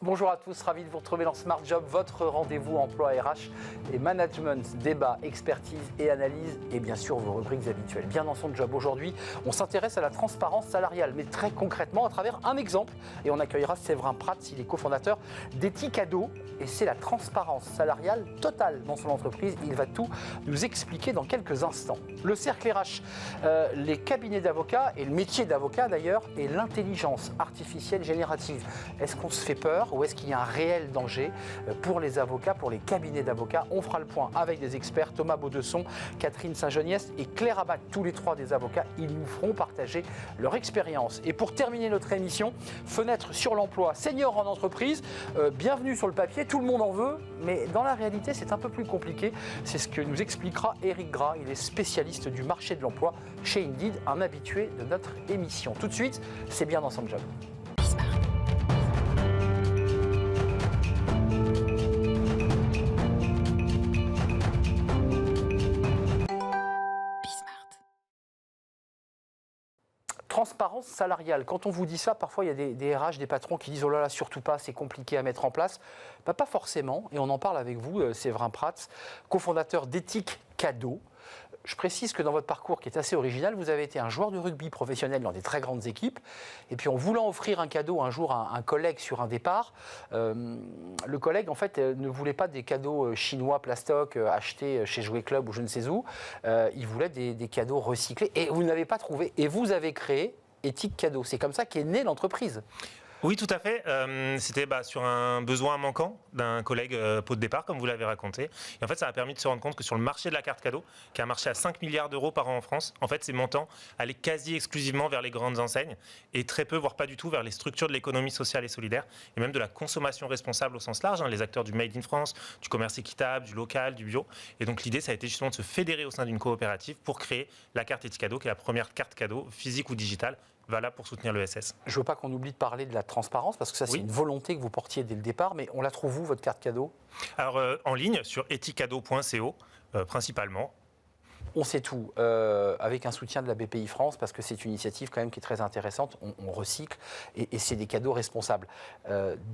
Bonjour à tous, ravi de vous retrouver dans Smart Job, votre rendez-vous emploi RH et management, débat, expertise et analyse et bien sûr vos rubriques habituelles. Bien dans son job aujourd'hui, on s'intéresse à la transparence salariale, mais très concrètement à travers un exemple. Et on accueillera Séverin Prats, il est cofondateur d'Etikado et c'est la transparence salariale totale dans son entreprise. Il va tout nous expliquer dans quelques instants. Le cercle RH, les cabinets d'avocats et le métier d'avocat d'ailleurs et l'intelligence artificielle générative. Est-ce qu'on se fait peur ou est-ce qu'il y a un réel danger pour les avocats, pour les cabinets d'avocats? On fera le point avec des experts, Thomas Baudesson, Catherine Saint-Geniès et Claire Abad, tous les trois des avocats. Ils nous feront partager leur expérience. Et pour terminer notre émission, fenêtre sur l'emploi senior en entreprise. Bienvenue sur le papier, tout le monde en veut, mais dans la réalité, c'est un peu plus compliqué. C'est ce que nous expliquera Éric Gras. Il est spécialiste du marché de l'emploi chez Indeed, un habitué de notre émission. Tout de suite, c'est bien dans son job. Transparence salariale. Quand on vous dit ça, parfois il y a des RH, des patrons qui disent « Oh là là, surtout pas, c'est compliqué à mettre en place ». Pas forcément, et on en parle avec vous, Séverin Prats, cofondateur d'Etikado. Je précise que dans votre parcours qui est assez original, vous avez été un joueur de rugby professionnel dans des très grandes équipes. Et puis en voulant offrir un cadeau un jour à un collègue sur un départ, le collègue en fait ne voulait pas des cadeaux chinois plastoc achetés chez Jouet Club ou je ne sais où. Il voulait des cadeaux recyclés et vous n'avez pas trouvé. Et vous avez créé Etikado. C'est comme ça qu'est née l'entreprise. Oui, tout à fait. C'était sur un besoin manquant d'un collègue pot de départ, comme vous l'avez raconté. Et en fait, ça a permis de se rendre compte que sur le marché de la carte cadeau, qui a un marché à 5 milliards d'euros par an en France, en fait, ces montants allaient quasi exclusivement vers les grandes enseignes et très peu, voire pas du tout, vers les structures de l'économie sociale et solidaire et même de la consommation responsable au sens large, les acteurs du Made in France, du commerce équitable, du local, du bio. Et donc, l'idée, ça a été justement de se fédérer au sein d'une coopérative pour créer la carte Etikado, qui est la première carte cadeau, physique ou digitale, valable pour soutenir l'ESS. Je ne veux pas qu'on oublie de parler de la transparence, parce que ça, c'est une volonté que vous portiez dès le départ, mais on la trouve où, votre carte cadeau? Alors, en ligne, sur etikado.co, principalement. On sait tout, avec un soutien de la BPI France, parce que c'est une initiative quand même qui est très intéressante, on recycle, et c'est des cadeaux responsables.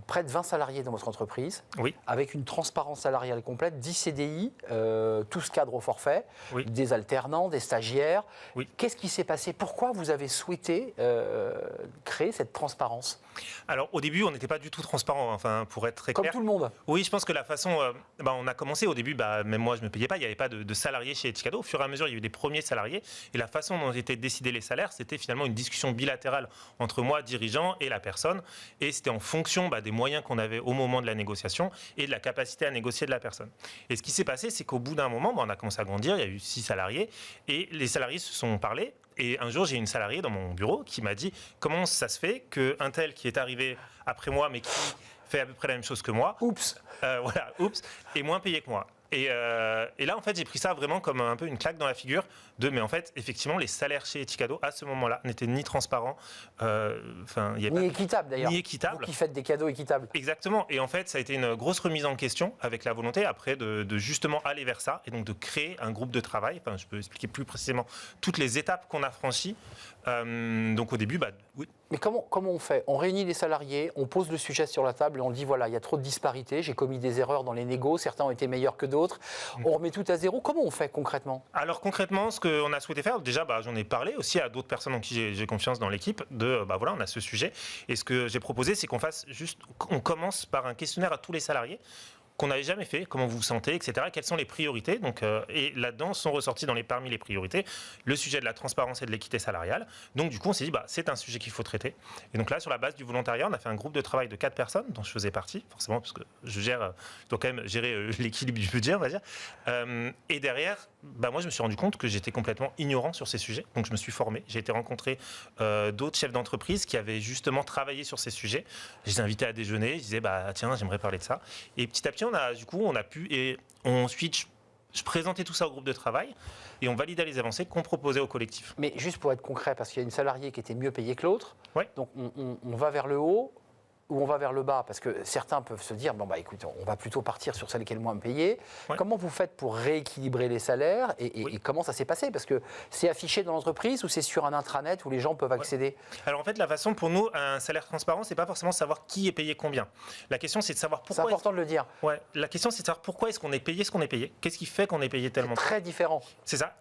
Près de 20 salariés dans votre entreprise, avec une transparence salariale complète, 10 CDI, tous cadres au forfait, des alternants, des stagiaires. Qu'est-ce qui s'est passé? Pourquoi vous avez souhaité créer cette transparence? Alors, au début, on n'était pas du tout transparent, pour être très clair. Comme tout le monde. Oui, je pense que la façon... on a commencé au début, même moi, je ne me payais pas, il n'y avait pas de salariés chez Etikado. Au fur et à mesure, il y a eu des premiers salariés. Et la façon dont étaient décidés les salaires, c'était finalement une discussion bilatérale entre moi, dirigeant, et la personne. Et c'était en fonction des moyens qu'on avait au moment de la négociation et de la capacité à négocier de la personne. Et ce qui s'est passé, c'est qu'au bout d'un moment, on a commencé à grandir, il y a eu 6 salariés. Et les salariés se sont parlé. Et un jour, j'ai une salariée dans mon bureau qui m'a dit « Comment ça se fait qu'un tel qui est arrivé après moi, mais qui fait à peu près la même chose que moi, est moins payé que moi ?» Et là, en fait, j'ai pris ça vraiment comme un peu une claque dans la figure mais en fait, effectivement, les salaires chez Etikado, à ce moment-là, n'étaient ni transparents, ni équitables d'ailleurs. Ni équitables. Vous qui faites des cadeaux équitables. Exactement. Et en fait, ça a été une grosse remise en question avec la volonté après de justement aller vers ça et donc de créer un groupe de travail. Je peux expliquer plus précisément toutes les étapes qu'on a franchies. Donc au début, oui. Mais comment on fait? On réunit les salariés, on pose le sujet sur la table et on dit voilà, il y a trop de disparités, j'ai commis des erreurs dans les négos, certains ont été meilleurs que d'autres. On remet tout à zéro. Comment on fait concrètement? Alors concrètement, ce qu'on a souhaité faire, déjà, j'en ai parlé aussi à d'autres personnes en qui j'ai confiance dans l'équipe, on a ce sujet. Et ce que j'ai proposé, c'est on commence par un questionnaire à tous les salariés qu'on n'avait jamais fait, comment vous vous sentez, etc. Quelles sont les priorités et là-dedans sont ressortis parmi les priorités le sujet de la transparence et de l'équité salariale. Donc du coup, on s'est dit, c'est un sujet qu'il faut traiter. Et donc là, sur la base du volontariat, on a fait un groupe de travail de 4 personnes, dont je faisais partie, forcément, parce que je dois quand même gérer l'équilibre du budget, on va dire. Et derrière, moi, je me suis rendu compte que j'étais complètement ignorant sur ces sujets. Donc je me suis formé. J'ai été rencontrer d'autres chefs d'entreprise qui avaient justement travaillé sur ces sujets. Je les ai invités à déjeuner. Je disais, tiens, j'aimerais parler de ça. Et petit à petit, on a pu, et on switch. Je présentais tout ça au groupe de travail et on validait les avancées qu'on proposait au collectif. Mais juste pour être concret, parce qu'il y a une salariée qui était mieux payée que l'autre, donc on va vers le haut. où on va vers le bas, parce que certains peuvent se dire, bon bah écoute, on va plutôt partir sur celle qui est le moins payée. Ouais. Comment vous faites pour rééquilibrer les salaires et comment ça s'est passé? Parce que c'est affiché dans l'entreprise ou c'est sur un intranet où les gens peuvent accéder? Alors en fait, la façon pour nous, un salaire transparent, c'est pas forcément savoir qui est payé combien. La question, c'est de savoir C'est pourquoi. important de le dire. Ouais, la question, c'est de savoir pourquoi est-ce qu'on est payé ce qu'on est payé. Qu'est-ce qui fait qu'on est payé tellement? Très différent. C'est ça.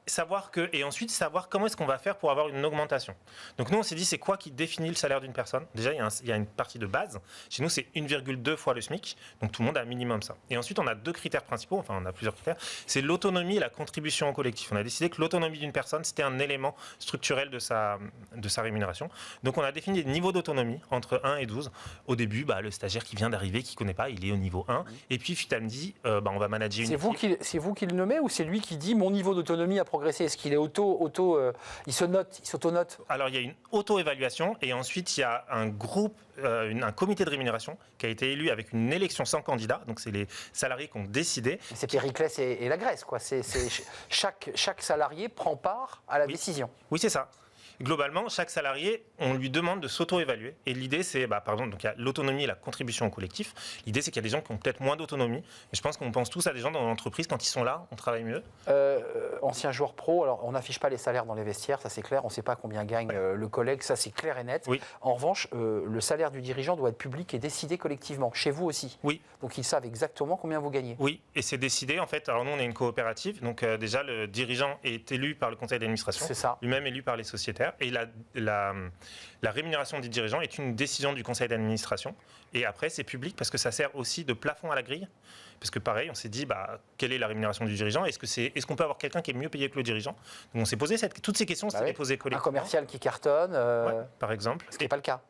Et ensuite savoir comment est-ce qu'on va faire pour avoir une augmentation. Donc nous, on s'est dit, c'est quoi qui définit le salaire d'une personne? Déjà, il y a une partie de base. Chez nous, c'est 1,2 fois le SMIC. Donc tout le monde a un minimum ça. Et ensuite, on a deux critères principaux. Enfin, on a plusieurs critères. C'est l'autonomie et la contribution au collectif. On a décidé que l'autonomie d'une personne, c'était un élément structurel de sa rémunération. Donc on a défini des niveaux d'autonomie entre 1 et 12. Au début, le stagiaire qui vient d'arriver, qui ne connaît pas, il est au niveau 1. Et puis, finalement, dit, on va manager une équipe. C'est vous qui le nommez ou c'est lui qui dit mon niveau d'autonomie a progressé? Est-ce qu'il est il s'auto-note? Alors, il y a une auto-évaluation et ensuite, il y a un groupe, un comité de rémunération qui a été élu avec une élection sans candidat. Donc, c'est les salariés qui ont décidé. C'est Périclès et la Grèce, quoi. Chaque salarié prend part à la décision. Oui, c'est ça. Globalement, chaque salarié, on lui demande de s'auto-évaluer. Et l'idée, c'est, par exemple, donc il y a l'autonomie et la contribution au collectif. L'idée, c'est qu'il y a des gens qui ont peut-être moins d'autonomie. Mais je pense qu'on pense tous à des gens dans l'entreprise, quand ils sont là, on travaille mieux. Ancien joueur pro, alors on n'affiche pas les salaires dans les vestiaires, ça c'est clair. On ne sait pas combien gagne le collègue, ça c'est clair et net. Oui. En revanche, le salaire du dirigeant doit être public et décidé collectivement. Chez vous aussi. Oui. Donc ils savent exactement combien vous gagnez. Oui, et c'est décidé, en fait. Alors nous, on est une coopérative. Donc déjà, le dirigeant est élu par le conseil d'administration. C'est ça. Lui-même élu par les sociétaires. Et la rémunération des dirigeants est une décision du conseil d'administration. Et après, c'est public parce que ça sert aussi de plafond à la grille. Parce que pareil, on s'est dit, quelle est la rémunération du dirigeant? Est-ce qu'on peut avoir quelqu'un qui est mieux payé que le dirigeant? Donc on s'est posé toutes ces questions, c'est posées collectivement. Un commercial qui cartonne, par exemple. Ce qui n'est pas le cas.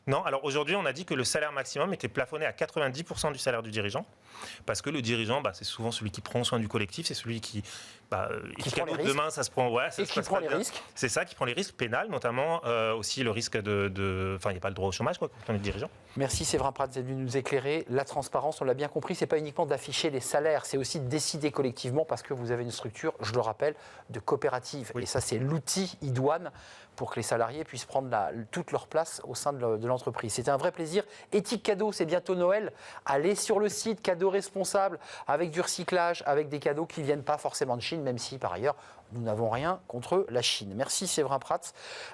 Non, alors aujourd'hui, on a dit que le salaire maximum était plafonné à 90% du salaire du dirigeant. Parce que le dirigeant, c'est souvent celui qui prend soin du collectif, c'est celui qui prend les risques. Demain, ça se prend. Ouais, ça et se qui passe prend pas les bien. risques. C'est ça, qui prend les risques pénals, notamment aussi le risque de. Enfin, il n'y a pas le droit au chômage quand on est dirigeant. Merci Séverin Prat d'être venu nous éclairer. La transparence, on l'a bien compris, c'est pas uniquement d'afficher les salaires, c'est aussi de décider collectivement parce que vous avez une structure, je le rappelle, de coopérative. Oui. Et ça, c'est l'outil idoine pour que les salariés puissent prendre toute leur place au sein de l'entreprise. C'était un vrai plaisir. Éthique Cadeau, c'est bientôt Noël. Allez sur le site Cadeau Responsable avec du recyclage, avec des cadeaux qui ne viennent pas forcément de Chine, même si par ailleurs, nous n'avons rien contre la Chine. Merci Séverin Prat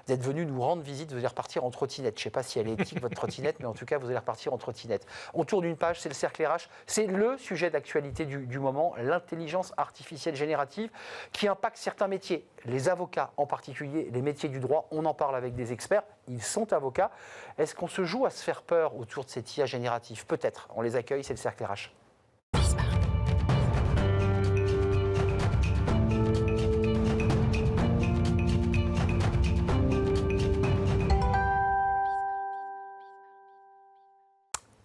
d'être venu nous rendre visite. Vous allez repartir en trottinette. Je ne sais pas si elle est éthique, votre trottinette, mais en tout cas, vous allez repartir en trottinette. On tourne une page, c'est le cercle RH. C'est le sujet d'actualité du moment, l'intelligence artificielle générative qui impacte certains métiers. Les avocats en particulier, les métiers du droit, on en parle avec des experts. Ils sont avocats. Est-ce qu'on se joue à se faire peur autour de cette IA générative? Peut-être. On les accueille, c'est le cercle RH.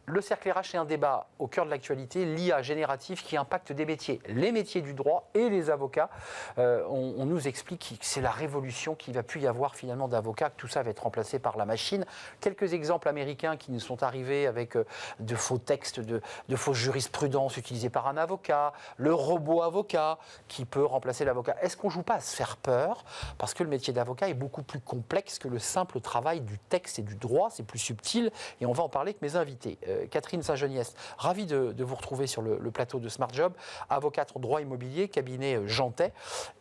Le cercle RH, c'est un débat au cœur de l'actualité, l'IA générative qui impacte des métiers, les métiers du droit et les avocats. On nous explique que c'est la révolution, qu'il ne va plus y avoir finalement d'avocats, que tout ça va être remplacé par la machine. Quelques exemples américains qui nous sont arrivés avec de faux textes, de fausses jurisprudences utilisées par un avocat, le robot avocat qui peut remplacer l'avocat. Est-ce qu'on ne joue pas à se faire peur? Parce que le métier d'avocat est beaucoup plus complexe que le simple travail du texte et du droit, c'est plus subtil et on va en parler avec mes invités. Catherine Saint-Geniès, ravie de vous retrouver sur le plateau de Smart Job, avocate en droit immobilier, cabinet Jantet,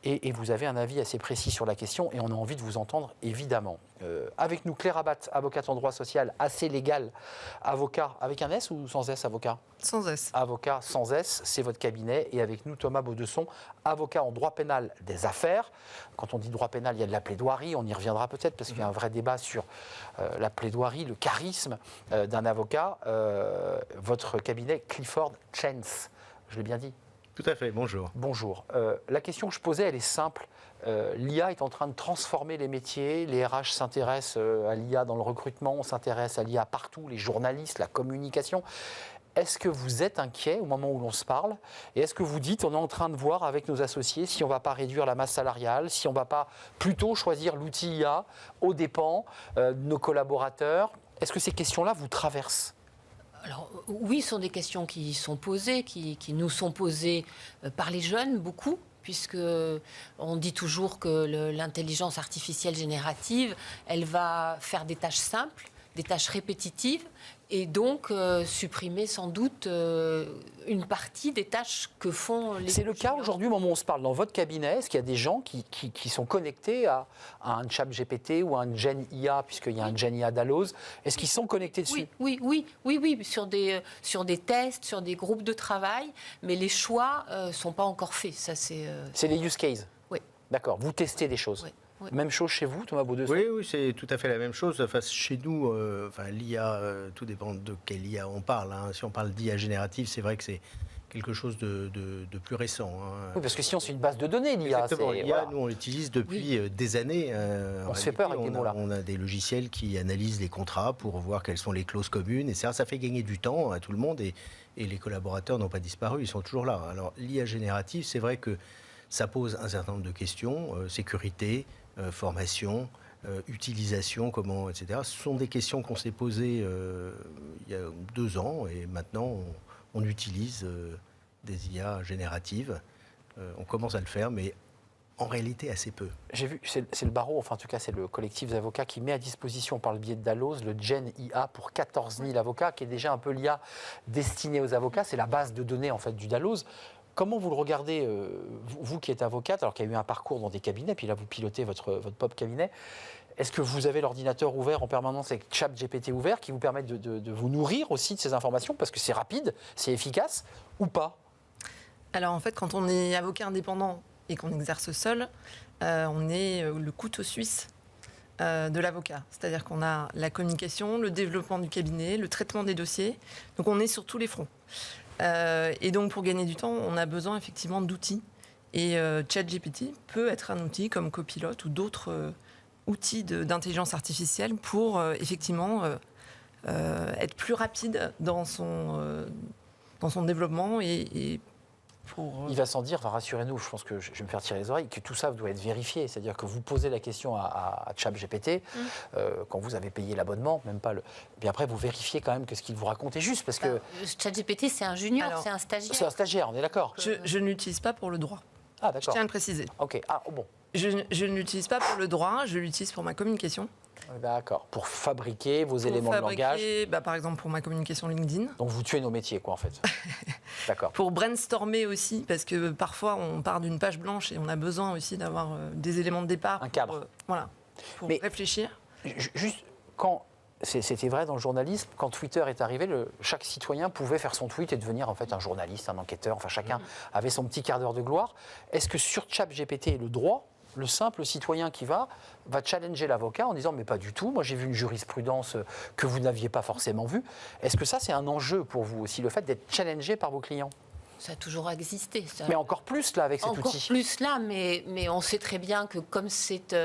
et vous avez un avis assez précis sur la question et on a envie de vous entendre évidemment. Avec nous Claire Abat, avocate en droit social, assez légal, avocat avec un S ou sans S, avocat? Sans S. Avocat sans S, c'est votre cabinet. Et avec nous Thomas Baudesson, avocat en droit pénal des affaires. Quand on dit droit pénal, il y a de la plaidoirie, on y reviendra peut-être parce qu'il y a un vrai débat sur la plaidoirie, le charisme d'un avocat. Votre cabinet Clifford Chance, je l'ai bien dit? Tout à fait, bonjour. Bonjour. La question que je posais, elle est simple. L'IA est en train de transformer les métiers. Les RH s'intéressent à l'IA dans le recrutement, on s'intéresse à l'IA partout, les journalistes, la communication. Est-ce que vous êtes inquiet au moment où l'on se parle? Et est-ce que vous dites, on est en train de voir avec nos associés si on ne va pas réduire la masse salariale, si on ne va pas plutôt choisir l'outil IA aux dépens de nos collaborateurs? Est-ce que ces questions-là vous traversent? Alors oui, ce sont des questions qui sont posées, qui nous sont posées par les jeunes, beaucoup, puisque on dit toujours que l'intelligence artificielle générative, elle va faire des tâches simples, des tâches répétitives, et donc supprimer sans doute une partie des tâches que font les... C'est le cas aujourd'hui, au moment où on se parle, dans votre cabinet, est-ce qu'il y a des gens qui sont connectés à un chat GPT ou à un Gen IA, puisqu'il y a un Gen IA Dalloz, est-ce qu'ils sont connectés dessus? Oui, sur des tests, sur des groupes de travail, mais les choix ne sont pas encore faits. Ça, c'est les use cases? Oui. D'accord, vous testez des choses? Oui. Oui. Même chose chez vous, Thomas Baudesson? Oui, c'est tout à fait la même chose. Enfin, chez nous, l'IA, tout dépend de quelle IA on parle. Si on parle d'IA générative, c'est vrai que c'est quelque chose de plus récent. Oui, parce que sinon, c'est une base de données, l'IA. Exactement. L'IA, voilà. nous, on l'utilise depuis des années. On se fait peur avec des mots-là. On a des logiciels qui analysent les contrats pour voir quelles sont les clauses communes. Et ça fait gagner du temps à tout le monde. Et les collaborateurs n'ont pas disparu, ils sont toujours là. Alors, l'IA générative, c'est vrai que ça pose un certain nombre de questions. Sécurité, formation, utilisation, comment, etc. Ce sont des questions qu'on s'est posées il y a 2 ans. Et maintenant, on utilise des IA génératives. On commence à le faire, mais en réalité assez peu. J'ai vu, c'est le barreau, enfin en tout cas c'est le collectif d'avocats qui met à disposition par le biais de Dalloz le Gen IA pour 14 000 avocats, qui est déjà un peu l'IA destinée aux avocats. C'est la base de données en fait du Dalloz. Comment vous le regardez, vous qui êtes avocate, alors qu'il y a eu un parcours dans des cabinets, puis là vous pilotez votre pop cabinet. Est-ce que vous avez l'ordinateur ouvert en permanence avec ChatGPT ouvert qui vous permet de vous nourrir aussi de ces informations parce que c'est rapide, c'est efficace ou pas? Alors en fait, quand on est avocat indépendant et qu'on exerce seul, on est le couteau suisse de l'avocat. C'est-à-dire qu'on a la communication, le développement du cabinet, le traitement des dossiers. Donc on est sur tous les fronts. Et donc pour gagner du temps, on a besoin effectivement d'outils. Et ChatGPT peut être un outil comme Copilot ou d'autres outils d'intelligence artificielle pour effectivement être plus rapide dans son développement et pour... Il va sans dire, rassurez-nous, je pense que je vais me faire tirer les oreilles, que tout ça doit être vérifié. C'est-à-dire que vous posez la question à ChatGPT quand vous avez payé l'abonnement, même pas le... Puis après, vous vérifiez quand même que ce qu'il vous raconte est juste. Parce que ChatGPT, c'est un junior, c'est un stagiaire. C'est un stagiaire, on est d'accord. Je ne l'utilise pas pour le droit. Ah, d'accord. Je tiens à le préciser. Ok, bon. Je ne l'utilise pas pour le droit, je l'utilise pour ma communication. D'accord. Pour fabriquer vos éléments de langage. Par exemple, pour ma communication LinkedIn. Donc vous tuez nos métiers, quoi, en fait. D'accord. Pour brainstormer aussi, parce que parfois on part d'une page blanche et on a besoin aussi d'avoir des éléments de départ. Un cadre. Pour réfléchir. Juste, quand... C'était vrai dans le journalisme, quand Twitter est arrivé, chaque citoyen pouvait faire son tweet et devenir en fait un journaliste, un enquêteur, enfin chacun avait son petit quart d'heure de gloire. Est-ce que sur ChatGPT et le droit, le simple citoyen qui va challenger l'avocat en disant mais pas du tout, moi j'ai vu une jurisprudence que vous n'aviez pas forcément vue. Est-ce que ça c'est un enjeu pour vous aussi, le fait d'être challengé par vos clients? Ça a toujours existé. Ça. Mais encore plus là avec cet outil. Encore plus là, mais on sait très bien que comme c'est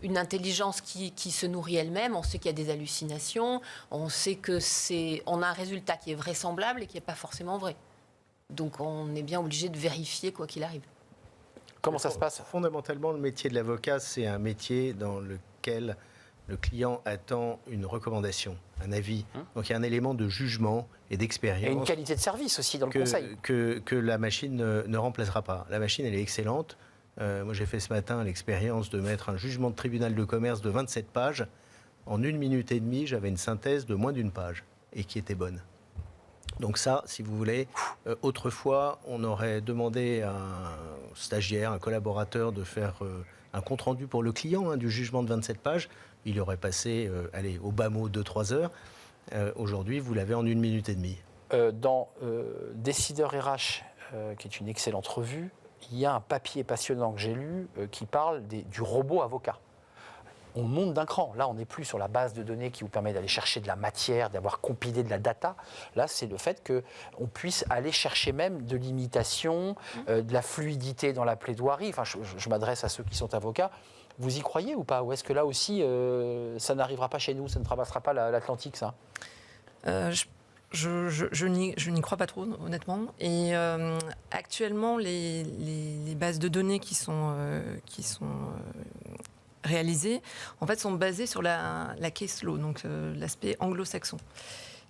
une intelligence qui se nourrit elle-même, on sait qu'il y a des hallucinations, on sait on a un résultat qui est vraisemblable et qui n'est pas forcément vrai. Donc on est bien obligé de vérifier quoi qu'il arrive. Comment ça se passe? Fondamentalement, le métier de l'avocat, c'est un métier dans lequel le client attend une recommandation, un avis. Donc il y a un élément de jugement et d'expérience. Et une qualité de service aussi dans le conseil. Que la machine ne remplacera pas. La machine, elle est excellente. Moi, j'ai fait ce matin l'expérience de mettre un jugement de tribunal de commerce de 27 pages. En 1 minute et demie, j'avais une synthèse de moins d'1 page et qui était bonne. Donc ça, si vous voulez, autrefois, on aurait demandé à un stagiaire, un collaborateur de faire un compte-rendu pour le client du jugement de 27 pages. Il aurait passé, au bas mot, 2-3 heures. Aujourd'hui, vous l'avez en 1 minute et demie. Dans Décideur RH, qui est une excellente revue, il y a un papier passionnant que j'ai lu qui parle du robot avocat. On monte d'un cran. Là, on n'est plus sur la base de données qui vous permet d'aller chercher de la matière, d'avoir compilé de la data. Là, c'est le fait qu'on puisse aller chercher même de l'imitation, de la fluidité dans la plaidoirie. Enfin, je m'adresse à ceux qui sont avocats. Vous y croyez ou pas? Ou est-ce que là aussi, ça n'arrivera pas chez nous, ça ne traversera pas l'Atlantique, ça? Je n'y crois pas trop, honnêtement. Et actuellement, les bases de données qui sont réalisées, en fait, sont basées sur la case law, donc l'aspect anglo-saxon,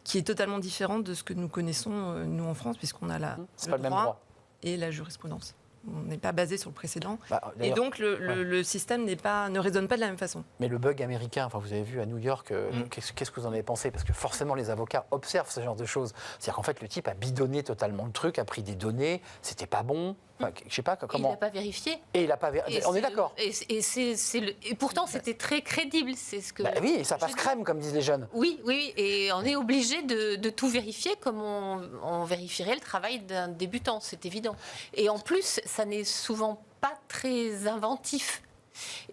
qui est totalement différent de ce que nous connaissons, nous, en France, puisqu'on a le droit et la jurisprudence. on n'est pas basé sur le précédent. Bah, Et d'ailleurs, donc, le système ne résonne pas de la même façon. mais le bug américain, enfin, vous avez vu à New York, qu'est-ce que vous en avez pensé? Parce que forcément, les avocats observent ce genre de choses. C'est-à-dire qu'en fait, le type a bidonné totalement le truc, a pris des données, c'était pas bon. Enfin, je sais pas Il comment. n'a pas vérifié. Et il a pas. On est d'accord. Et pourtant, c'était très crédible. C'est ce que. Bah oui, et ça passe je- crème, comme disent les jeunes. Oui, oui, et on est obligé de tout vérifier comme on vérifierait le travail d'un débutant, c'est évident. Et en plus, ça n'est souvent pas très inventif.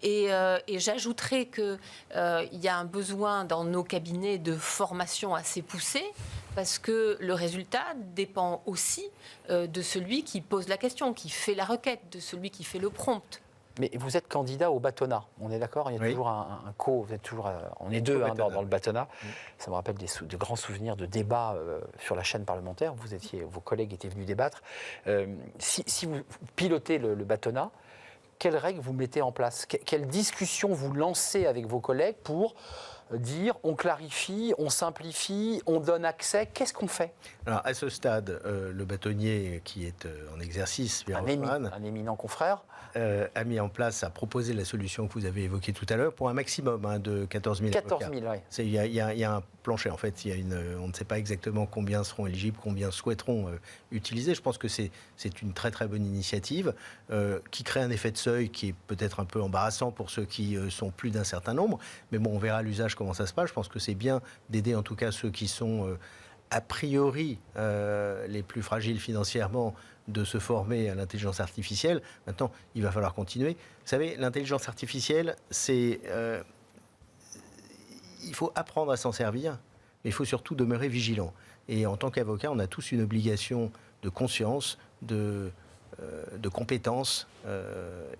Et j'ajouterais qu'il y a un besoin dans nos cabinets de formation assez poussée, parce que le résultat dépend aussi de celui qui pose la question, qui fait la requête, de celui qui fait le prompt. Mais vous êtes candidat au bâtonnat, on est d'accord? Il y a Oui. toujours un co, vous êtes toujours, on est deux Au hein, bâtonnat. dans le bâtonnat. Ça me rappelle de grands souvenirs de débats sur la chaîne parlementaire. Vos collègues étaient venus débattre. Si vous pilotez le bâtonnat, quelles règles vous mettez en place? Quelles discussions vous lancez avec vos collègues pour dire on clarifie, on simplifie, on donne accès? Qu'est-ce qu'on fait? Alors, à ce stade, le bâtonnier qui est en exercice, Pierre Hoffmann, Un éminent confrère. a mis en place, a proposé la solution que vous avez évoquée tout à l'heure pour un maximum de 14 000 14 avocats. 000, oui. Il y a un plancher, en fait. On ne sait pas exactement combien seront éligibles, combien souhaiteront utiliser. Je pense que c'est une très très bonne initiative qui crée un effet de seuil qui est peut-être un peu embarrassant pour ceux qui sont plus d'un certain nombre. Mais bon, on verra à l'usage comment ça se passe. Je pense que c'est bien d'aider en tout cas ceux qui sont a priori les plus fragiles financièrement de se former à l'intelligence artificielle. Maintenant, il va falloir continuer. Vous savez, l'intelligence artificielle, c'est... il faut apprendre à s'en servir, mais il faut surtout demeurer vigilant. Et en tant qu'avocat, on a tous une obligation de conscience, de compétence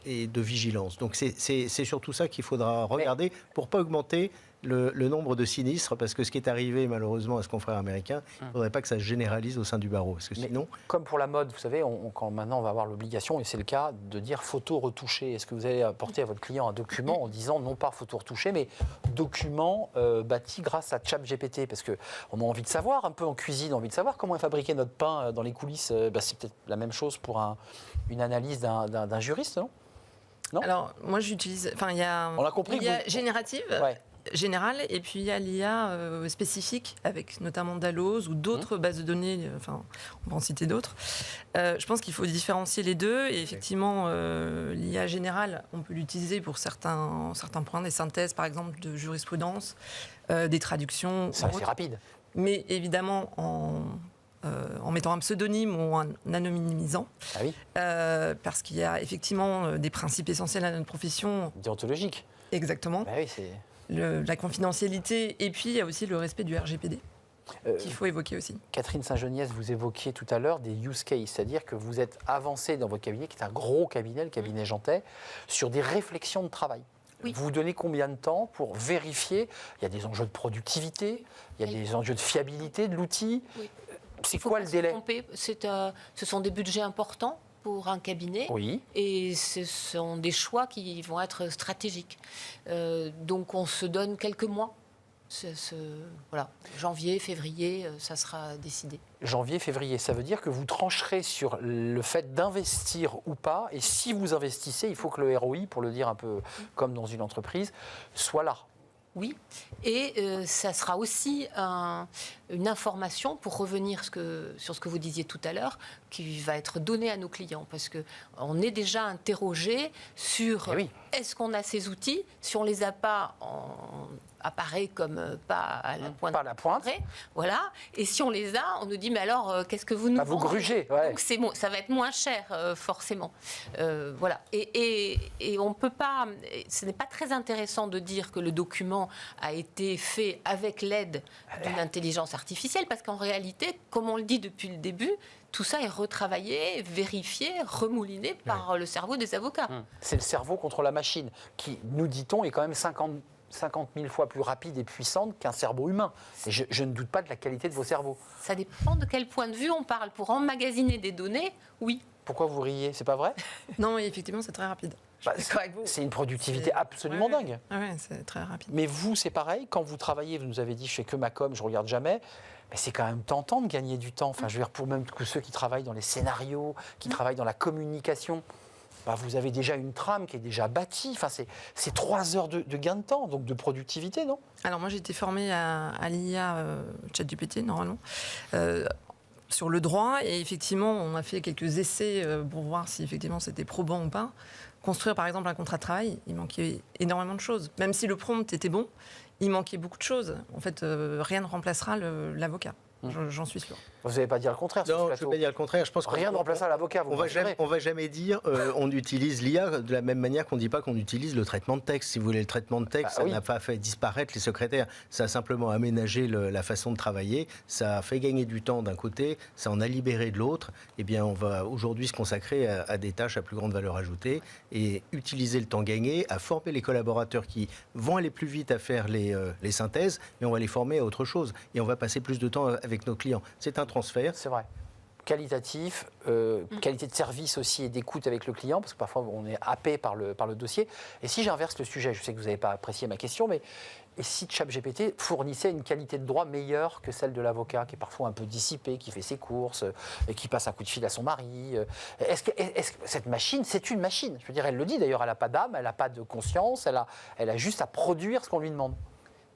et de vigilance. Donc c'est surtout ça qu'il faudra regarder pour ne pas augmenter le nombre de sinistres, parce que ce qui est arrivé malheureusement à ce confrère américain, il ne faudrait pas que ça se généralise au sein du barreau. Parce que Mais sinon... comme pour la mode, vous savez, quand maintenant on va avoir l'obligation, et c'est le cas, de dire photo retouchée. Est-ce que vous allez apporter à votre client un document en disant non pas photo retouchée, mais document bâti grâce à ChatGPT? Parce qu'on a envie de savoir, un peu en cuisine, on a envie de savoir comment est fabriqué notre pain dans les coulisses. C'est peut-être la même chose pour une analyse d'un juriste, non? Non. Alors, moi, j'utilise... Enfin, il y a... On a compris que l'IA vous- générative... Ouais. Générale, et puis il y a l'IA spécifique, avec notamment Dalloz ou d'autres bases de données, enfin, on va en citer d'autres. Je pense qu'il faut différencier les deux, et effectivement, l'IA générale, on peut l'utiliser pour certains points, des synthèses, par exemple, de jurisprudence, des traductions. C'est ou assez autres. rapide. Mais évidemment, en mettant un pseudonyme ou en anonymisant, Ah oui, parce qu'il y a effectivement des principes essentiels à notre profession, déontologique. exactement. Bah oui, c'est... La confidentialité, et puis il y a aussi le respect du RGPD qu'il faut évoquer aussi. Catherine Saint-Geniès, vous évoquiez tout à l'heure des use cases, c'est-à-dire que vous êtes avancé dans votre cabinet, qui est un gros cabinet, le cabinet Jantet, sur des réflexions de travail. Oui. Vous vous donnez combien de temps pour vérifier? Il y a des enjeux de productivité, il y a Oui. des enjeux de fiabilité de l'outil. Oui. C'est Faut quoi pas le se délai? tromper, ce sont des budgets importants pour un cabinet. Oui. Et ce sont des choix qui vont être stratégiques. Donc on se donne quelques mois. Voilà, janvier, février, ça sera décidé. Janvier, février, ça veut dire que vous trancherez sur le fait d'investir ou pas. Et si vous investissez, il faut que le ROI, pour le dire un peu comme dans une entreprise, soit là. Oui, et ça sera aussi une information, pour revenir sur ce que vous disiez tout à l'heure, qui va être donnée à nos clients, parce qu'on est déjà interrogé sur Eh oui. est-ce qu'on a ces outils. Si on ne les a pas, on apparaît comme pas à la pointe. Pas à la pointe. Après, voilà. Et si on les a, on nous dit mais alors qu'est-ce que vous nous Ah, vous vendez grugez, ouais. Donc ça va être moins cher forcément. Voilà. Et on peut pas. Ce n'est pas très intéressant de dire que le document a été fait avec l'aide d'une intelligence artificielle, parce qu'en réalité, comme on le dit depuis le début, tout ça est retravaillé, vérifié, remouliné par le cerveau des avocats. C'est le cerveau contre la machine, qui, nous dit-on, est quand même 50 000 fois plus rapide et puissante qu'un cerveau humain. Et je ne doute pas de la qualité de vos cerveaux. Ça dépend de quel point de vue on parle. Pour emmagasiner des données, oui. Pourquoi vous riez? C'est pas vrai? Non, et effectivement, c'est très rapide. Bah, Je suis d'accord avec vous. c'est une productivité absolument Ouais, dingue. ouais, c'est très rapide. Mais vous, c'est pareil, quand vous travaillez, vous nous avez dit je fais que ma com, je regarde jamais. Mais c'est quand même tentant de gagner du temps. Enfin, je veux dire, pour même que ceux qui travaillent dans les scénarios, qui travaillent dans la communication, bah, vous avez déjà une trame qui est déjà bâtie. Enfin, c'est 3 heures de gain de temps, donc de productivité, non? Alors moi j'ai été formée à l'IA ChatGPT normalement sur le droit et effectivement on a fait quelques essais pour voir si effectivement c'était probant ou pas. Construire par exemple un contrat de travail, il manquait énormément de choses. Même si le prompt était bon, il manquait beaucoup de choses. En fait, rien ne remplacera l'avocat. J'en suis sûr. Vous n'allez pas dire le contraire sur ce Non, je plateau. ne veux pas dire le contraire. Je pense Rien ne remplacera l'avocat, vous on va jamais dire on utilise l'IA de la même manière qu'on ne dit pas qu'on utilise le traitement de texte. Si vous voulez, le traitement de texte, ça n'a pas fait disparaître les secrétaires. Ça a simplement aménagé la façon de travailler. Ça a fait gagner du temps d'un côté, ça en a libéré de l'autre. Eh bien, on va aujourd'hui se consacrer à des tâches à plus grande valeur ajoutée et utiliser le temps gagné à former les collaborateurs qui vont aller plus vite à faire les synthèses, mais on va les former à autre chose. Et on va passer plus de temps avec nos clients. C'est un transfert. C'est vrai. Qualitatif, qualité de service aussi et d'écoute avec le client, parce que parfois on est happé par le dossier. Et si j'inverse le sujet, je sais que vous n'avez pas apprécié ma question, mais et si ChatGPT fournissait une qualité de droit meilleure que celle de l'avocat, qui est parfois un peu dissipé, qui fait ses courses, et qui passe un coup de fil à son mari, est-ce que cette machine, c'est une machine? Je veux dire, elle le dit d'ailleurs, elle n'a pas d'âme, elle n'a pas de conscience, elle a juste à produire ce qu'on lui demande.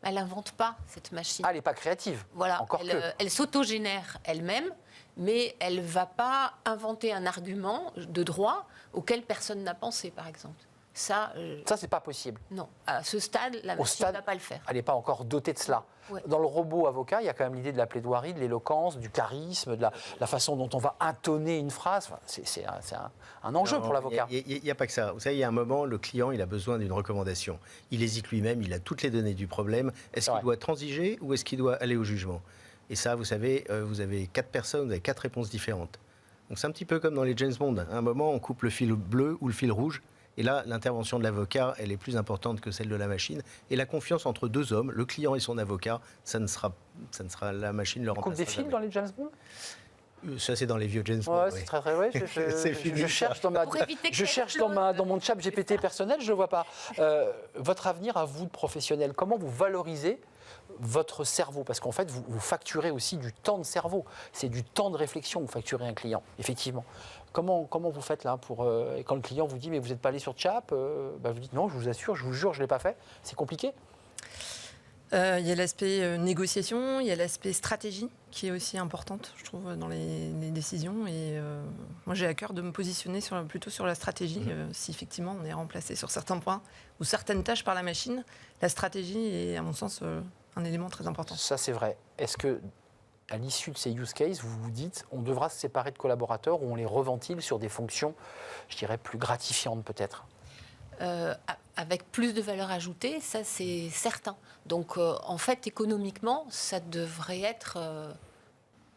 Elle n'invente pas, cette machine. Ah, elle n'est pas créative. Voilà, Encore elle s'autogénère elle-même, mais elle ne va pas inventer un argument de droit auquel personne n'a pensé, par exemple. Ça, c'est pas possible. non. À ce stade, la machine ne va pas le faire. Elle n'est pas encore dotée de cela. Ouais. Dans le robot avocat, il y a quand même l'idée de la plaidoirie, de l'éloquence, du charisme, de la façon dont on va intonner une phrase. Enfin, c'est un enjeu pour l'avocat. Il n'y a pas que ça. Vous savez, il y a un moment, le client, il a besoin d'une recommandation. Il hésite lui-même, il a toutes les données du problème. Est-ce qu'il doit transiger ou est-ce qu'il doit aller au jugement? Et ça, vous savez, vous avez 4 personnes, vous avez 4 réponses différentes. Donc c'est un petit peu comme dans les James Bond. À un moment, on coupe le fil bleu ou le fil rouge. Et là, l'intervention de l'avocat, elle est plus importante que celle de la machine. Et la confiance entre 2 hommes, le client et son avocat, ça ne sera la machine le remplacera. Coupe des fils dans les James Bond? Ça, c'est dans les vieux James Bond. Ouais, c'est très vrai. Je cherche dans mon chat GPT personnel, je ne le vois pas. Votre avenir à vous de professionnel, comment vous valorisez votre cerveau? Parce qu'en fait, vous facturez aussi du temps de cerveau. C'est du temps de réflexion que vous facturez un client, effectivement. Comment vous faites là pour quand le client vous dit mais vous n'êtes pas allé sur Chap, vous dites non, je vous assure, je vous jure, je ne l'ai pas fait. C'est compliqué. Il y a l'aspect négociation, il y a l'aspect stratégie qui est aussi importante, je trouve, dans les décisions. Et moi, j'ai à cœur de me positionner plutôt sur la stratégie. Si effectivement on est remplacé sur certains points ou certaines tâches par la machine, la stratégie est, à mon sens, un élément très important. Ça, c'est vrai. Est-ce que à l'issue de ces use cases, vous vous dites on devra se séparer de collaborateurs ou on les reventile sur des fonctions, je dirais, plus gratifiantes peut-être? Avec plus de valeur ajoutée, ça c'est certain. Donc en fait, économiquement, ça devrait être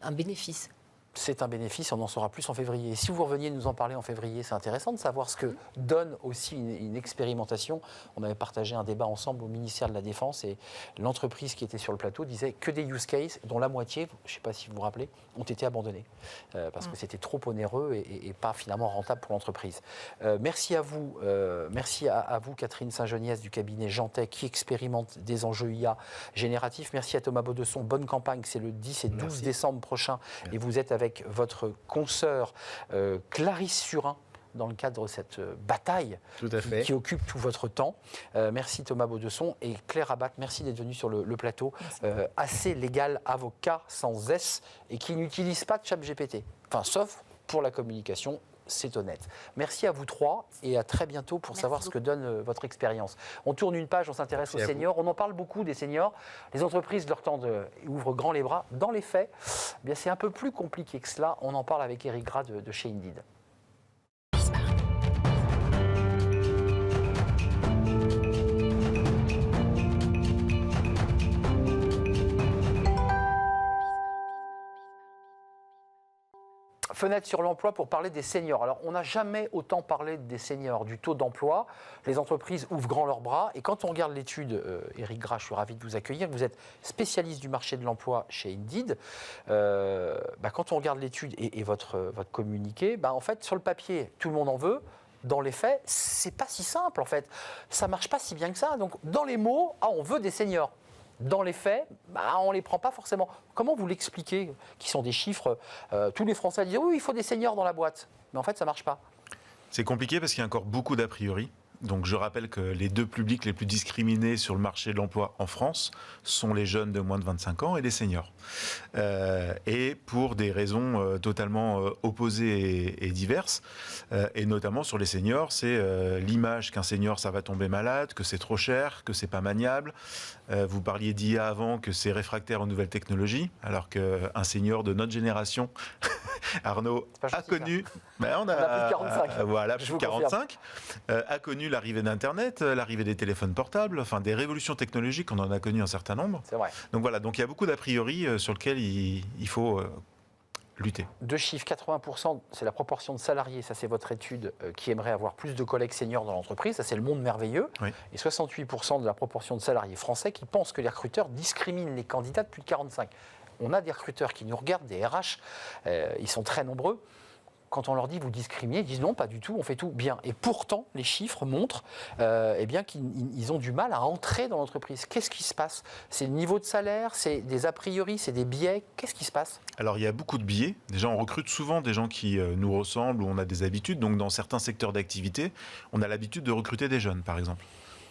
un bénéfice. C'est un bénéfice, on en saura plus en février. Et si vous reveniez nous en parler en février, c'est intéressant de savoir ce que donne aussi une expérimentation. On avait partagé un débat ensemble au ministère de la Défense et l'entreprise qui était sur le plateau disait que des use cases, dont la moitié, je ne sais pas si vous vous rappelez, ont été abandonnés. Parce que c'était trop onéreux et pas finalement rentable pour l'entreprise. Merci à vous, Catherine Saint-Geniès du cabinet Jeantet qui expérimente des enjeux IA génératifs. Merci à Thomas Baudesson. Bonne campagne, c'est le 10 et 12 décembre prochain. Et vous êtes avec votre consoeur Clarisse Surin dans le cadre de cette bataille qui occupe tout votre temps. Merci Thomas Baudesson et Claire Abat, merci d'être venu sur le plateau. Assez légal avocat sans S et qui n'utilise pas de ChatGPT. Enfin, sauf pour la communication. C'est honnête. Merci à vous 3 et à très bientôt pour savoir ce que donne votre expérience. On tourne une page, on s'intéresse aux seniors. On en parle beaucoup des seniors. Les entreprises leur tendent, ouvrent grand les bras. Dans les faits, eh bien, c'est un peu plus compliqué que cela. On en parle avec Eric Gras de chez Indeed. Fenêtre sur l'emploi pour parler des seniors. Alors, on n'a jamais autant parlé des seniors, du taux d'emploi. Les entreprises ouvrent grand leurs bras. Et quand on regarde l'étude, Eric Gras, je suis ravi de vous accueillir. Vous êtes spécialiste du marché de l'emploi chez Indeed. Quand on regarde l'étude et votre communiqué, en fait, sur le papier, tout le monde en veut. Dans les faits, c'est pas si simple, en fait. Ça marche pas si bien que ça. Donc, dans les mots, on veut des seniors. Dans les faits, on ne les prend pas forcément. Comment vous l'expliquez, qui sont des chiffres tous les Français disent oui, il faut des seniors dans la boîte. Mais en fait, ça ne marche pas. C'est compliqué parce qu'il y a encore beaucoup d'a priori. Donc je rappelle que les deux publics les plus discriminés sur le marché de l'emploi en France sont les jeunes de moins de 25 ans et les seniors. Et pour des raisons totalement opposées et diverses. Et notamment sur les seniors, c'est l'image qu'un senior ça va tomber malade, que c'est trop cher, que c'est pas maniable. Vous parliez d'IA avant, que c'est réfractaire aux nouvelles technologies, alors qu'un senior de notre génération, Arnaud, a connu... on a plus de 45. Voilà, plus de 45. A connu l'arrivée d'Internet, l'arrivée des téléphones portables, enfin des révolutions technologiques, on en a connu un certain nombre. C'est vrai. Donc voilà, donc il y a beaucoup d'a priori sur lesquels il faut lutter. Deux chiffres, 80%, c'est la proportion de salariés, ça c'est votre étude, qui aimerait avoir plus de collègues seniors dans l'entreprise, ça c'est le monde merveilleux. Oui. Et 68% de la proportion de salariés français qui pensent que les recruteurs discriminent les candidats de plus de 45. On a des recruteurs qui nous regardent, des RH, ils sont très nombreux. Quand on leur dit vous discriminez, ils disent non, pas du tout, on fait tout bien. Et pourtant, les chiffres montrent qu'ils ont du mal à entrer dans l'entreprise. Qu'est-ce qui se passe? C'est le niveau de salaire, c'est des a priori, c'est des biais. Qu'est-ce qui se passe? Alors il y a beaucoup de biais. Déjà, on recrute souvent des gens qui nous ressemblent ou on a des habitudes. Donc dans certains secteurs d'activité, on a l'habitude de recruter des jeunes, par exemple.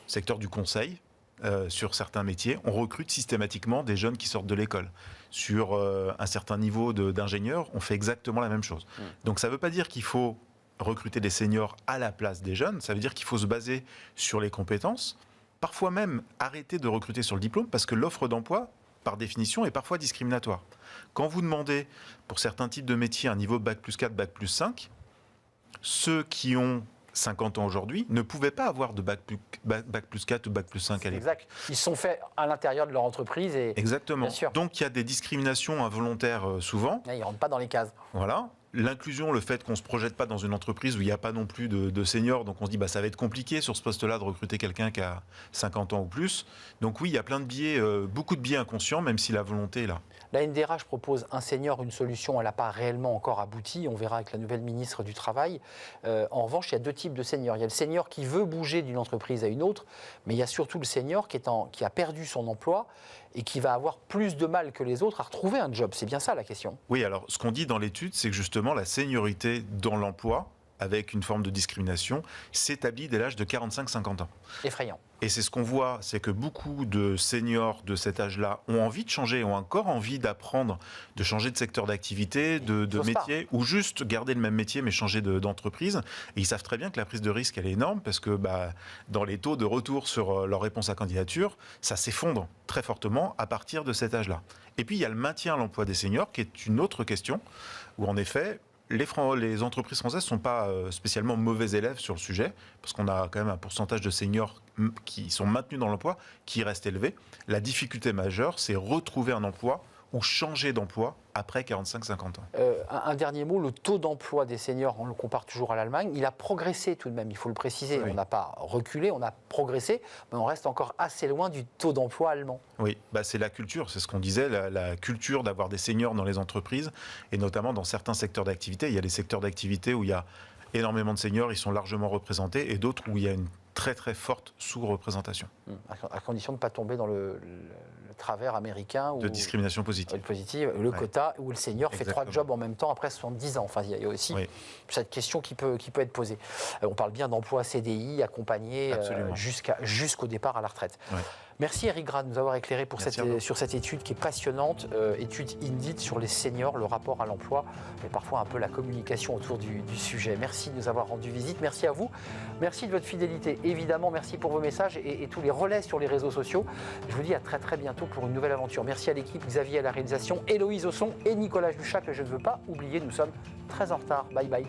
Secteur du conseil. Sur certains métiers, on recrute systématiquement des jeunes qui sortent de l'école. Sur un certain niveau d'ingénieur, on fait exactement la même chose. Donc ça ne veut pas dire qu'il faut recruter des seniors à la place des jeunes, ça veut dire qu'il faut se baser sur les compétences, parfois même arrêter de recruter sur le diplôme, parce que l'offre d'emploi, par définition, est parfois discriminatoire. Quand vous demandez, pour certains types de métiers, un niveau Bac plus 4, Bac plus 5, ceux qui ont 50 ans aujourd'hui, ne pouvaient pas avoir de bac plus 4 ou bac plus 5 à l'époque. Exact. Ils sont faits à l'intérieur de leur entreprise. Exactement. Bien sûr. Donc il y a des discriminations involontaires souvent. Ils ne rentrent pas dans les cases. Voilà. L'inclusion, le fait qu'on ne se projette pas dans une entreprise où il n'y a pas non plus de seniors, donc on se dit ça va être compliqué sur ce poste-là de recruter quelqu'un qui a 50 ans ou plus. Donc oui, il y a plein de biais, beaucoup de biais inconscients, même si la volonté est là. La NDRH propose un senior, une solution, elle n'a pas réellement encore abouti, on verra avec la nouvelle ministre du Travail. En revanche, il y a deux types de seniors. Il y a le senior qui veut bouger d'une entreprise à une autre, mais il y a surtout le senior qui a perdu son emploi et qui va avoir plus de mal que les autres à retrouver un job. C'est bien ça la question. Oui, alors ce qu'on dit dans l'étude, c'est que justement la seniorité dans l'emploi, avec une forme de discrimination, s'établit dès l'âge de 45-50 ans. Effrayant. Et c'est ce qu'on voit, c'est que beaucoup de seniors de cet âge-là ont envie de changer, ont encore envie d'apprendre, de changer de secteur d'activité, de métier, ou juste garder le même métier mais changer d'entreprise. Et ils savent très bien que la prise de risque, elle est énorme parce que dans les taux de retour sur leur réponse à candidature, ça s'effondre très fortement à partir de cet âge-là. Et puis il y a le maintien à l'emploi des seniors qui est une autre question, où en effet, les entreprises françaises ne sont pas spécialement mauvais élèves sur le sujet, parce qu'on a quand même un pourcentage de seniors qui sont maintenus dans l'emploi qui reste élevé. La difficulté majeure, c'est retrouver un emploi ou changer d'emploi après 45-50 ans. Un dernier mot, le taux d'emploi des seniors, on le compare toujours à l'Allemagne, il a progressé tout de même, il faut le préciser. Oui. On n'a pas reculé, on a progressé, mais on reste encore assez loin du taux d'emploi allemand. Oui, c'est la culture, c'est ce qu'on disait, la culture d'avoir des seniors dans les entreprises, et notamment dans certains secteurs d'activité. Il y a des secteurs d'activité où il y a énormément de seniors, ils sont largement représentés, et d'autres où il y a une très très forte sous-représentation. À condition de ne pas tomber dans le travers américain. De discrimination positive. Le quota, où le senior fait 3 jobs en même temps après 70 ans. Enfin, il y a aussi cette question qui peut être posée. On parle bien d'emploi CDI, accompagné jusqu'au départ à la retraite. Ouais. Merci Eric Grad de nous avoir éclairé sur cette étude qui est passionnante, étude Indeed sur les seniors, le rapport à l'emploi et parfois un peu la communication autour du sujet. Merci de nous avoir rendu visite, merci à vous, merci de votre fidélité, évidemment merci pour vos messages et tous les relais sur les réseaux sociaux. Je vous dis à très très bientôt pour une nouvelle aventure. Merci à l'équipe, Xavier à la réalisation, Héloïse au son et Nicolas Juchat que je ne veux pas oublier, nous sommes très en retard. Bye bye.